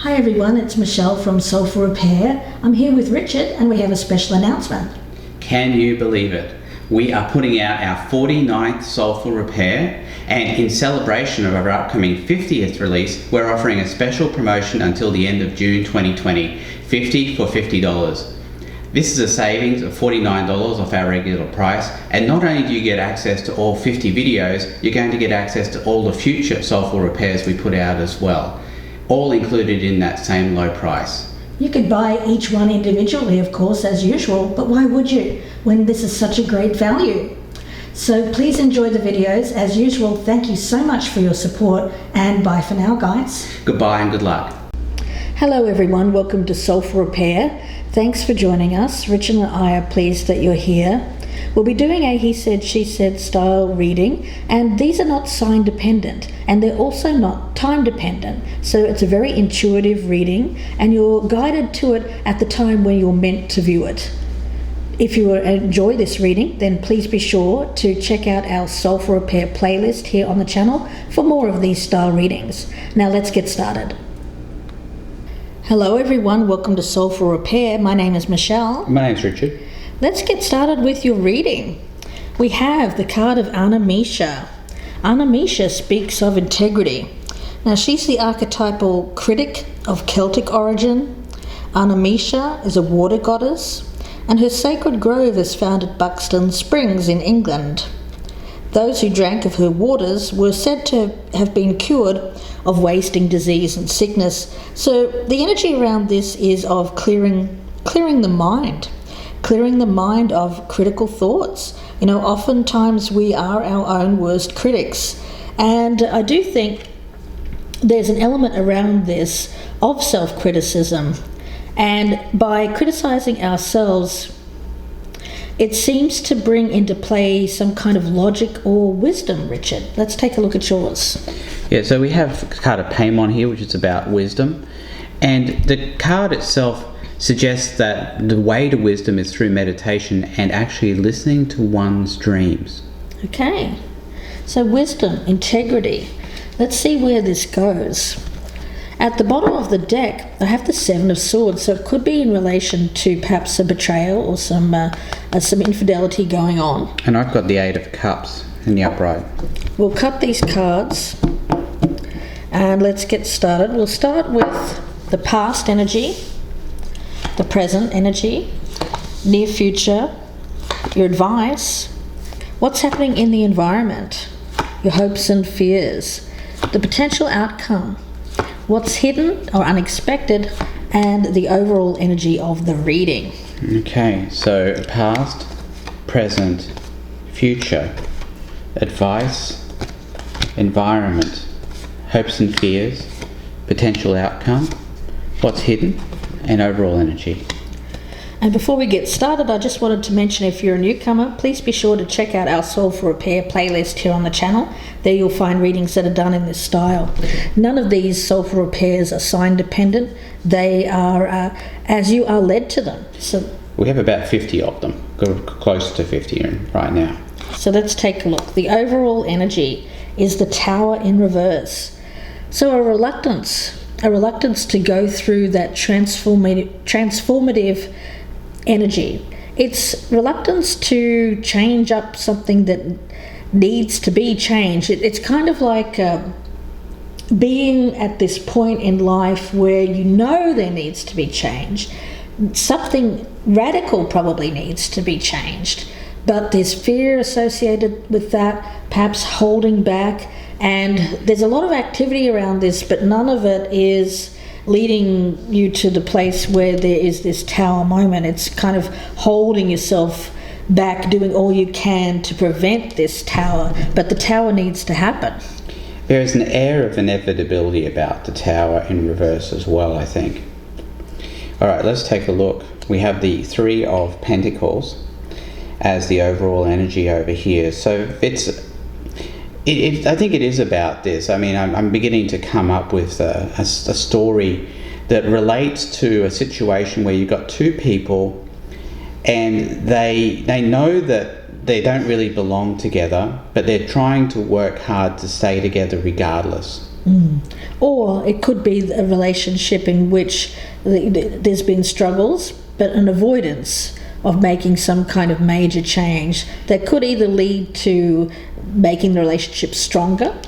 Hi everyone, it's Michelle from Soulful Repair. I'm here with Richard and we have a special announcement. Can you believe it? We are putting out our 49th Soulful Repair, and in celebration of our upcoming 50th release, we're offering a special promotion until the end of June 2020, 50 for $50. This is a savings of $49 off our regular price, and not only do you get access to all 50 videos, you're going to get access to all the future Soulful Repairs we put out as well, all included in that same low price. You could buy each one individually, of course, as usual, but why would you when this is such a great value? So please enjoy the videos. As usual, thank you so much for your support, and bye for now, guys. Goodbye and good luck. Hello everyone, welcome to Soulful Repair. Thanks for joining us. Richard and I are pleased that you're here. We'll be doing a he said, she said style reading, and these are not sign dependent and they're also not time dependent. So it's a very intuitive reading and you're guided to it at the time when you're meant to view it. If you enjoy this reading, then please be sure to check out our Soulful Repair playlist here on the channel for more of these style readings. Now let's get started. Hello everyone, welcome to Soulful Repair. My name is Michelle. My name's Richard. Let's get started with your reading. We have the card of Anamisha. Anamisha speaks of integrity. Now she's the archetypal critic of Celtic origin. Anamisha is a water goddess, and her sacred grove is found at Buxton Springs in England. Those who drank of her waters were said to have been cured of wasting disease and sickness. So the energy around this is of clearing the mind. Clearing the mind of critical thoughts. You know, oftentimes we are our own worst critics. And I do think there's an element around this of self-criticism. And by criticizing ourselves, it seems to bring into play some kind of logic or wisdom, Richard. Let's take a look at yours. Yeah, so we have a card of Paimon here, which is about wisdom. And the card itself suggests that the way to wisdom is through meditation and actually listening to one's dreams. Okay, so wisdom, integrity. Let's see where this goes. At the bottom of the deck, I have the Seven of Swords, so it could be in relation to perhaps a betrayal or some infidelity going on. And I've got the Eight of Cups in the upright. We'll cut these cards and let's get started. We'll start with the past energy, the present energy, near future, your advice, what's happening in the environment, your hopes and fears, the potential outcome, what's hidden or unexpected, and the overall energy of the reading. Okay, so past, present, future, advice, environment, hopes and fears, potential outcome, what's hidden, and overall energy. And before we get started, I just wanted to mention, if you're a newcomer, please be sure to check out our Soulful Repair playlist here on the channel. There you'll find readings that are done in this style. None of these Soulful Repairs are sign dependent. They are as you are led to them. So we have about 50 of them, close to 50 right now. So let's take a look. The overall energy is the Tower in reverse. So a reluctance to go through that transformative energy. It's reluctance to change up something that needs to be changed. It's kind of like being at this point in life where you know there needs to be change. Something radical probably needs to be changed, but there's fear associated with that, perhaps holding back. And there's a lot of activity around this, but none of it is leading you to the place where there is this tower moment. It's kind of holding yourself back, doing all you can to prevent this tower, but the tower needs to happen. There is an air of inevitability about the Tower in reverse as well, I think. All right, let's take a look. We have the Three of Pentacles as the overall energy over here. So I think it is about this. I mean, I'm beginning to come up with a story that relates to a situation where you've got two people and they know that they don't really belong together, but they're trying to work hard to stay together regardless. Or it could be a relationship in which there's been struggles, but an avoidance of making some kind of major change that could either lead to making the relationship stronger,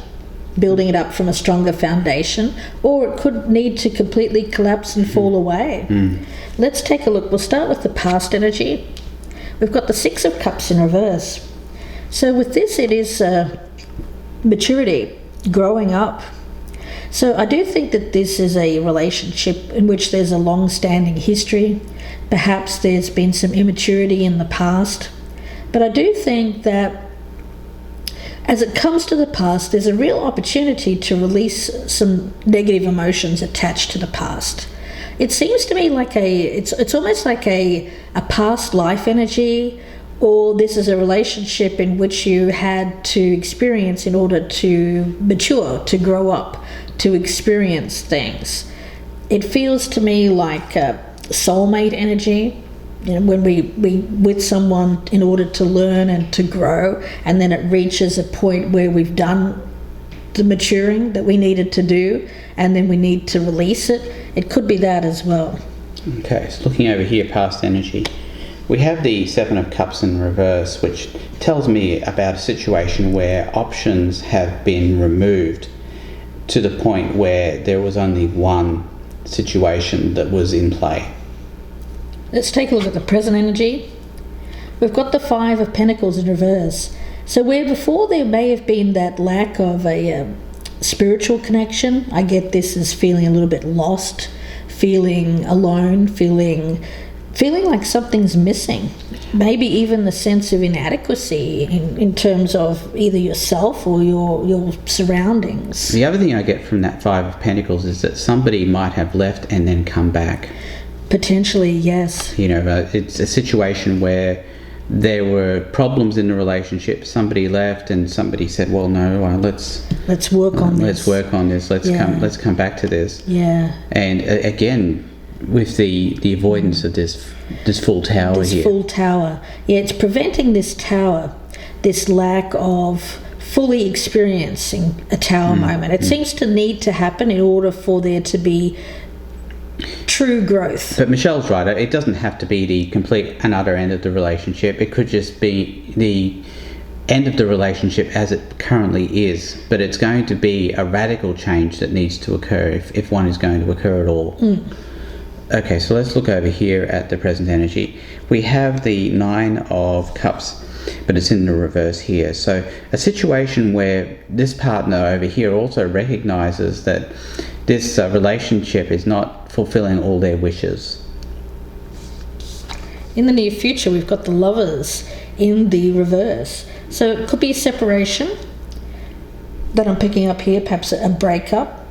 building it up from a stronger foundation, or it could need to completely collapse and fall away. Let's take a look. We'll start with the past energy. We've got the Six of Cups in reverse. So with this, it is maturity, growing up. So I do think that this is a relationship in which there's a long-standing history. Perhaps there's been some immaturity in the past. But I do think that as it comes to the past, there's a real opportunity to release some negative emotions attached to the past. It seems to me like it's almost like a past life energy, or this is a relationship in which you had to experience in order to mature, to grow up, to experience things. It feels to me like soulmate energy. You know, when we with someone in order to learn and to grow, and then it reaches a point where we've done the maturing that we needed to do, and then we need to release it. It could be that as well. Okay, so looking over here, past energy, we have the Seven of Cups in reverse, which tells me about a situation where options have been removed to the point where there was only one situation that was in play. Let's take a look at the present energy. We've got the Five of Pentacles in reverse. So where before there may have been that lack of a spiritual connection, I get this as feeling a little bit lost, feeling alone, feeling like something's missing. Maybe even the sense of inadequacy in terms of either yourself or your surroundings. The other thing I get from that Five of Pentacles is that somebody might have left and then come back. Potentially, yes. You know, it's a situation where there were problems in the relationship. Somebody left, and somebody said, "Well, no, let's work on this. Let's work on this. Let's come back to this." Yeah. And again, with the avoidance of this full tower here. This full tower. Yeah, it's preventing this tower, this lack of fully experiencing a tower moment. It seems to need to happen in order for there to be true growth. But Michelle's right. It doesn't have to be the complete and utter end of the relationship. It could just be the end of the relationship as it currently is. But it's going to be a radical change that needs to occur if one is going to occur at all. Okay, so let's look over here at the present energy. We have the Nine of Cups, but it's in the reverse here. So a situation where this partner over here also recognizes that this relationship is not fulfilling all their wishes. In the near future, we've got the Lovers in the reverse. So it could be a separation that I'm picking up here, perhaps a breakup,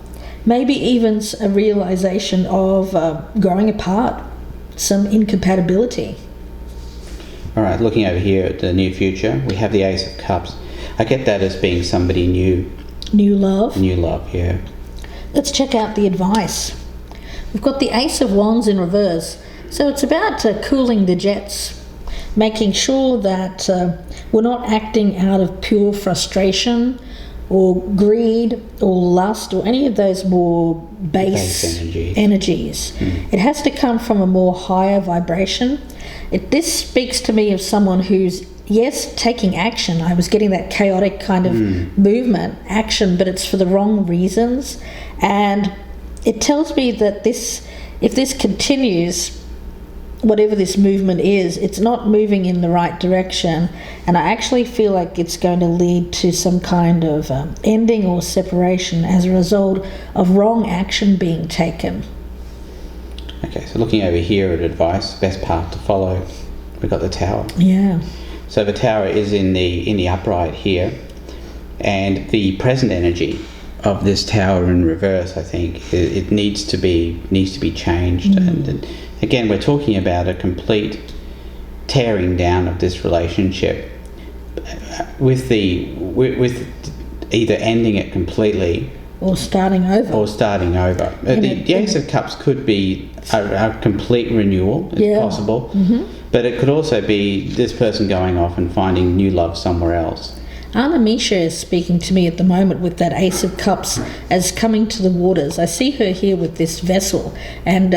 maybe even a realization of growing apart, some incompatibility. All right, looking over here at the near future, we have the Ace of Cups. I get that as being somebody new. New love? New love, yeah. Let's check out the advice. We've got the Ace of Wands in reverse. So it's about cooling the jets, making sure that we're not acting out of pure frustration or greed or lust or any of those more base energies. It has to come from a more higher vibration. This speaks to me of someone who's, yes, taking action. I was getting that chaotic kind of movement, action, but it's for the wrong reasons. And it tells me that if this continues, whatever this movement is, it's not moving in the right direction. And I actually feel like it's going to lead to some kind of ending or separation as a result of wrong action being taken. Okay, so looking over here at advice, best path to follow, we've got the Tower. Yeah. So the Tower is in the upright here, and the present energy of this Tower in reverse, I think, it needs to be changed. And again, we're talking about a complete tearing down of this relationship, with either ending it completely or starting over. The Ace of Cups could be a complete renewal, if possible. But it could also be this person going off and finding new love somewhere else. Anna Misha is speaking to me at the moment with that Ace of Cups as coming to the waters. I see her here with this vessel, and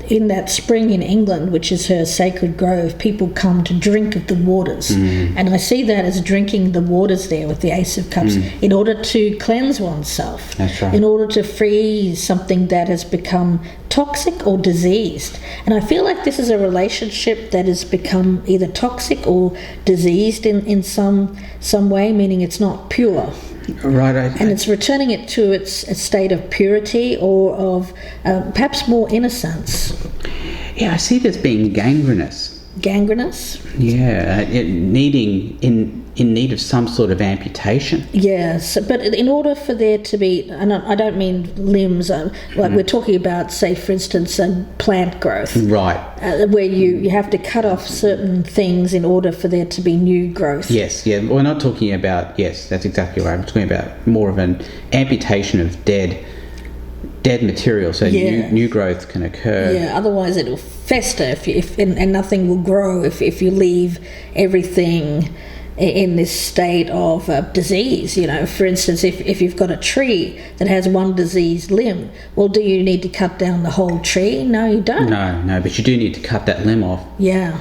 in that spring in England, which is her sacred grove, people come to drink of the waters. And I see that as drinking the waters there with the Ace of Cups in order to cleanse oneself. That's right. In order to free something that has become toxic or diseased. And I feel like this is a relationship that has become either toxic or diseased in some way, meaning it's not pure. Right. And it's returning it to its state of purity or of perhaps more innocence. Yeah, I see this being gangrenous. Gangrenous? Yeah, in need of some sort of amputation. Yes, but in order for there to be, and I don't mean limbs, like we're talking about, say, for instance, plant growth. Right. Where you have to cut off certain things in order for there to be new growth. Yes, yeah. We're not talking about, yes, that's exactly right. I'm talking about more of an amputation of dead material, so new growth can occur. Yeah, otherwise it will fester and nothing will grow if you leave everything in this state of disease. You know, for instance, if you've got a tree that has one diseased limb, well, do you need to cut down the whole tree? No, you don't. No, but you do need to cut that limb off. Yeah.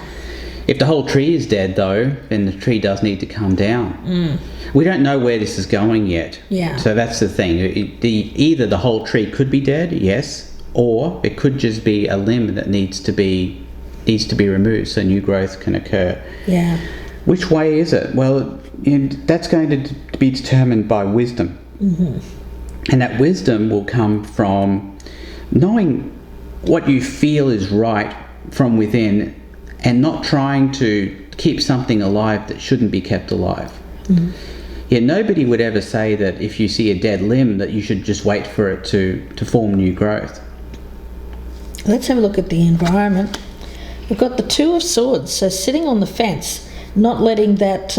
If the whole tree is dead, though, then the tree does need to come down. We don't know where this is going yet. Yeah. So that's the thing. Either the whole tree could be dead, yes, or it could just be a limb that needs to be removed so new growth can occur. Yeah. Which way is it? Well, that's going to be determined by wisdom. And that wisdom will come from knowing what you feel is right from within and not trying to keep something alive that shouldn't be kept alive. Yeah, nobody would ever say that if you see a dead limb that you should just wait for it to form new growth. Let's have a look at the environment. We've got the Two of Swords, so sitting on the fence, not letting that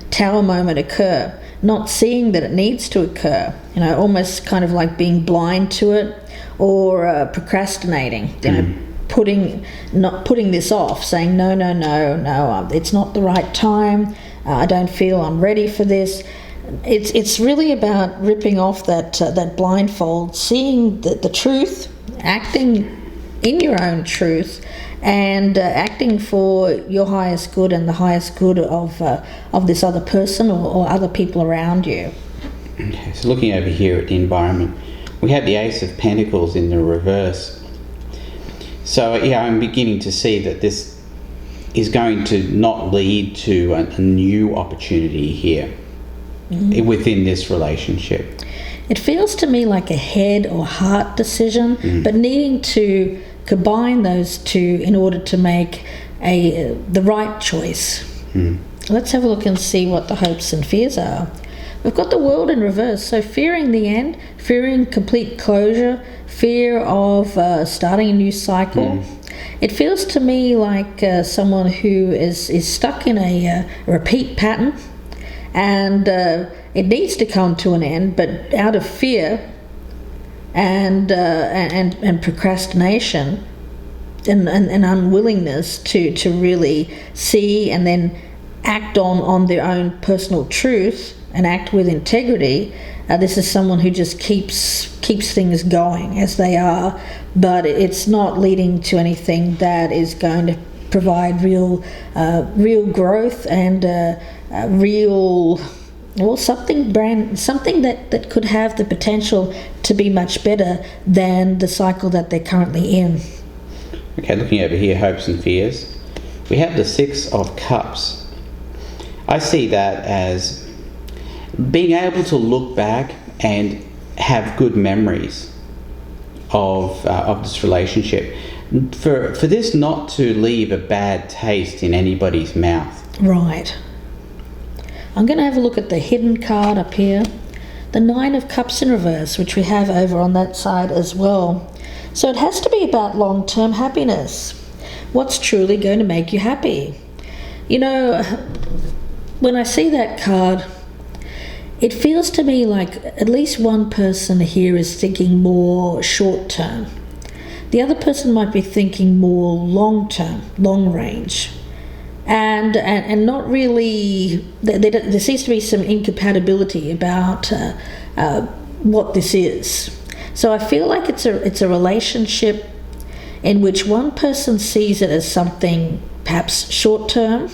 tower moment occur, not seeing that it needs to occur, you know, almost kind of like being blind to it, or procrastinating, you know, not putting this off, saying no, it's not the right time. I don't feel I'm ready for this. It's really about ripping off that blindfold, seeing the truth, acting in your own truth, and acting for your highest good and the highest good of this other person or other people around you. Okay, so looking over here at the environment, we have the Ace of Pentacles in the reverse. So yeah, I'm beginning to see that this is going to not lead to a new opportunity here within this relationship. It feels to me like a head or heart decision, but needing to combine those two in order to make the right choice. Let's have a look and see what the hopes and fears are. We've got the World in reverse, so fearing the end, fearing complete closure, fear of starting a new cycle. It feels to me like someone who is stuck in a repeat pattern, and it needs to come to an end, but out of fear and procrastination and unwillingness to really see and then act on their own personal truth and act with integrity. This is someone who just keeps things going as they are, but it's not leading to anything that is going to provide real growth and something that could have the potential to be much better than the cycle that they're currently in. Okay, looking over here, hopes and fears. We have the Six of Cups. I see that as being able to look back and have good memories of this relationship. For this not to leave a bad taste in anybody's mouth. Right. I'm going to have a look at the hidden card up here. The Nine of Cups in reverse, which we have over on that side as well. So it has to be about long-term happiness. What's truly going to make you happy? You know, when I see that card, it feels to me like at least one person here is thinking more short-term. The other person might be thinking more long-term, long range. and not really. There seems to be some incompatibility about what this is. So I feel like it's a relationship in which one person sees it as something perhaps short term.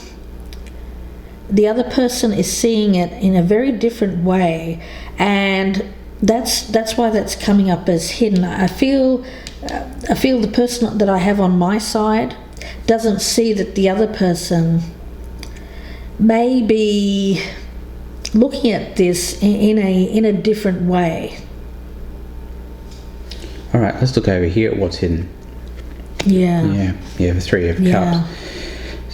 The other person is seeing it in a very different way, and that's why that's coming up as hidden. I feel the person that I have on my side doesn't see that the other person may be looking at this in a different way. All right, let's look over here at what's hidden. Yeah, the Three of Cups.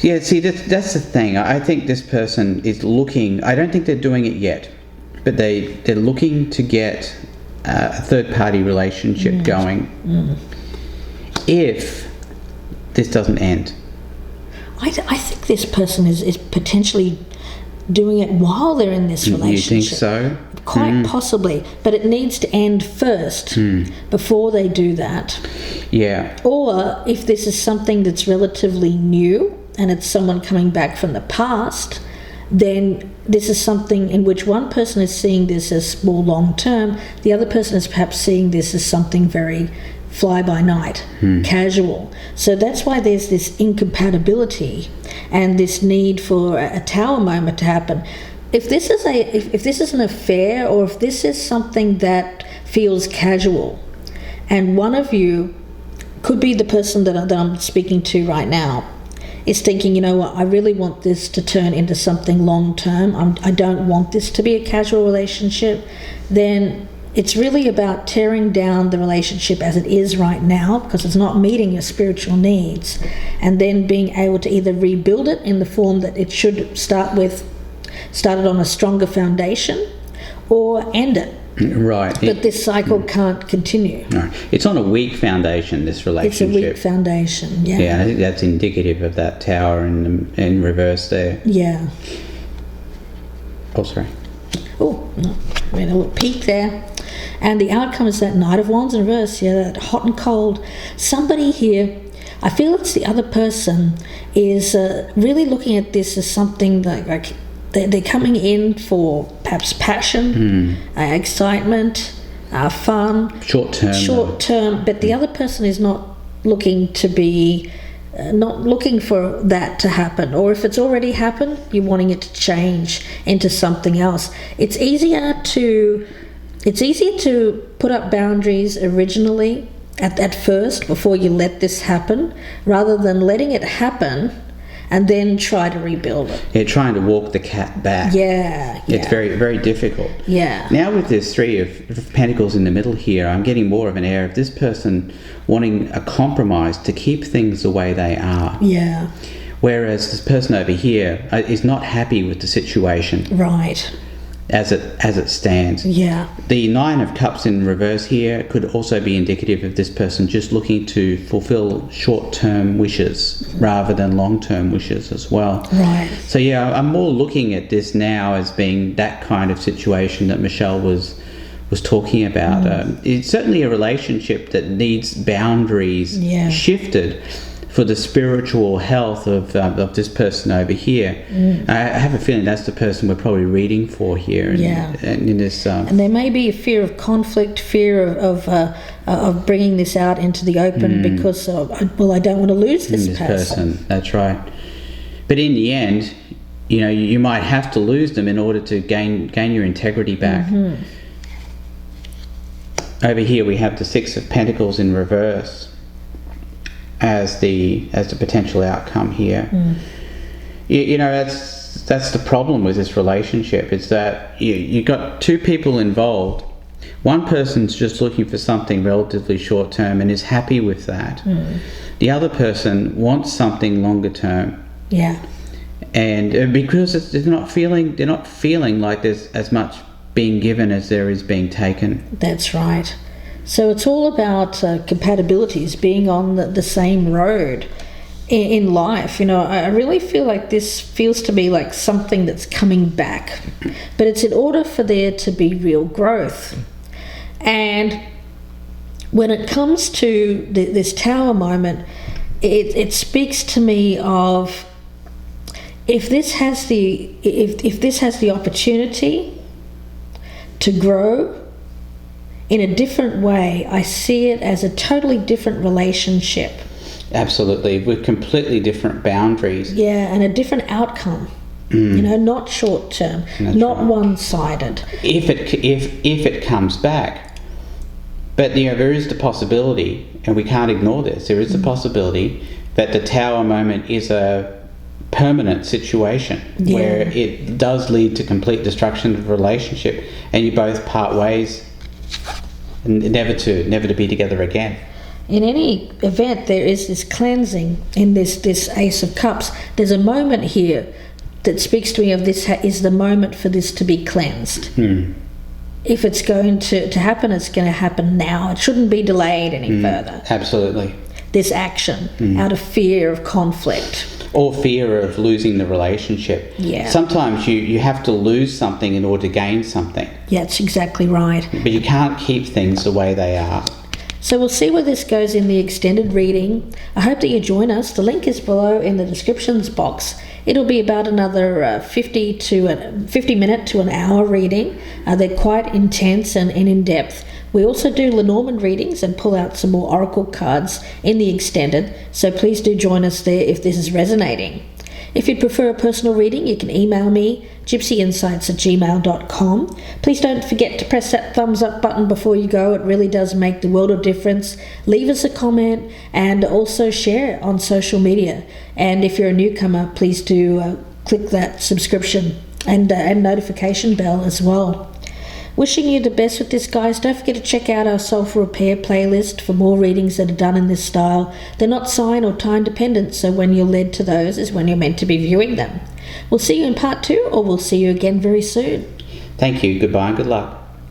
Yeah, see, that's the thing. I think this person is looking. I don't think they're doing it yet, but they're looking to get a third-party relationship going. If this doesn't end, I think this person is potentially doing it while they're in this relationship. You think so? Quite possibly, but it needs to end first before they do that. Yeah. Or if this is something that's relatively new and it's someone coming back from the past, then this is something in which one person is seeing this as more long term, the other person is perhaps seeing this as something very fly by night, casual. So that's why there's this incompatibility and this need for a tower moment to happen. If this is an affair, or if this is something that feels casual, and one of you could be the person that I'm speaking to right now, is thinking, you know what, I really want this to turn into something long term. I don't want this to be a casual relationship. Then it's really about tearing down the relationship as it is right now, because it's not meeting your spiritual needs, and then being able to either rebuild it in the form that it should started on a stronger foundation, or end it. Right. But this cycle can't continue. No. It's on a weak foundation, this relationship. It's a weak foundation, yeah. Yeah, and I think that's indicative of that tower in reverse there. Yeah. Oh, sorry. Oh, no. I mean, a little peek there. And the outcome is that Knight of Wands in reverse, that hot and cold. Somebody here, I feel it's the other person, is really looking at this as something like they're coming in for perhaps passion, excitement, fun. Short term, but the other person is not looking to be, not looking for that to happen. Or if it's already happened, you're wanting it to change into something else. It's easier to put up boundaries originally at first before you let this happen, rather than letting it happen and then try to rebuild it. Yeah, trying to walk the cat back. Yeah. It's very, very difficult. Yeah. Now with this Three of Pentacles in the middle here, I'm getting more of an air of this person wanting a compromise to keep things the way they are. Yeah. Whereas this person over here is not happy with the situation. Right. As it stands. Yeah. The Nine of Cups in reverse here could also be indicative of this person just looking to fulfill short-term wishes rather than long-term wishes as well. Right. So yeah, I'm more looking at this now as being that kind of situation that Michelle was talking about. It's certainly a relationship that needs boundaries shifted for the spiritual health of this person over here. I have a feeling that's the person we're probably reading for here. In this, and there may be a fear of conflict, fear of bringing this out into the open because I don't want to lose this person. That's right. But in the end, you might have to lose them in order to gain your integrity back. Over here we have the Six of Pentacles in reverse as the potential outcome here. That's the problem with this relationship, is that you got two people involved. One person's just looking for something relatively short term and is happy with that. The other person wants something longer term. Yeah. And because they're not feeling like there's as much being given as there is being taken. That's right. So it's all about compatibilities, being on the same road in life. I really feel like this feels to me like something that's coming back, but it's in order for there to be real growth. And when it comes to this tower moment, it speaks to me of if this has the opportunity to grow in a different way, I see it as a totally different relationship. Absolutely, with completely different boundaries. Yeah, and a different outcome. Not short term, not right. One-sided. If it comes back, but there is the possibility, and we can't ignore this. There is the possibility that the Tower moment is a permanent situation where it does lead to complete destruction of the relationship, and you both part ways, and never to be together again. In any event, there is this cleansing in this Ace of Cups. There's a moment here that speaks to me of this is the moment for this to be cleansed. If it's going to happen, it's going to happen now. It shouldn't be delayed any further. Absolutely. This action out of fear of conflict. Or fear of losing the relationship. Yeah. Sometimes you have to lose something in order to gain something. Yeah, that's exactly right. But you can't keep things the way they are. So we'll see where this goes in the extended reading. I hope that you join us. The link is below in the descriptions box. It'll be about another 50 minute to an hour reading. They're quite intense and in-depth. We also do Lenormand readings and pull out some more oracle cards in the extended, so please do join us there if this is resonating. If you'd prefer a personal reading, you can email me, gypsyinsights@gmail.com. Please don't forget to press that thumbs up button before you go. It really does make the world of difference. Leave us a comment and also share on social media. And if you're a newcomer, please do click that subscription and notification bell as well. Wishing you the best with this, guys. Don't forget to check out our Soulful Repair playlist for more readings that are done in this style. They're not sign or time dependent, so when you're led to those is when you're meant to be viewing them. We'll see you in part 2, or we'll see you again very soon. Thank you. Goodbye and good luck.